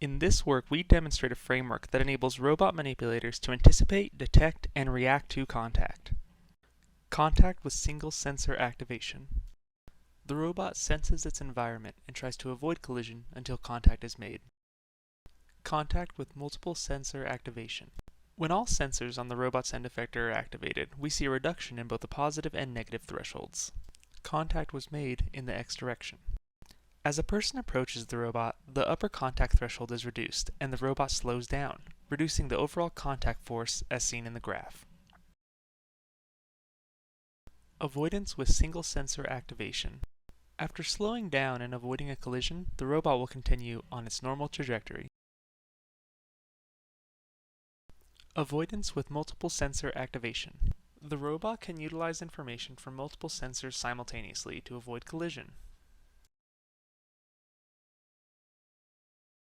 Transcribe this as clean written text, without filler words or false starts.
In this work, we demonstrate a framework that enables robot manipulators to anticipate, detect, and react to contact. Contact with single sensor activation. The robot senses its environment and tries to avoid collision until contact is made. Contact with multiple sensor activation. When all sensors on the robot's end effector are activated, we see a reduction in both the positive and negative thresholds. Contact was made in the X direction. As a person approaches the robot, the upper contact threshold is reduced, and the robot slows down, reducing the overall contact force as seen in the graph. Avoidance with single sensor activation. After slowing down and avoiding a collision, the robot will continue on its normal trajectory. Avoidance with multiple sensor activation. The robot can utilize information from multiple sensors simultaneously to avoid collision.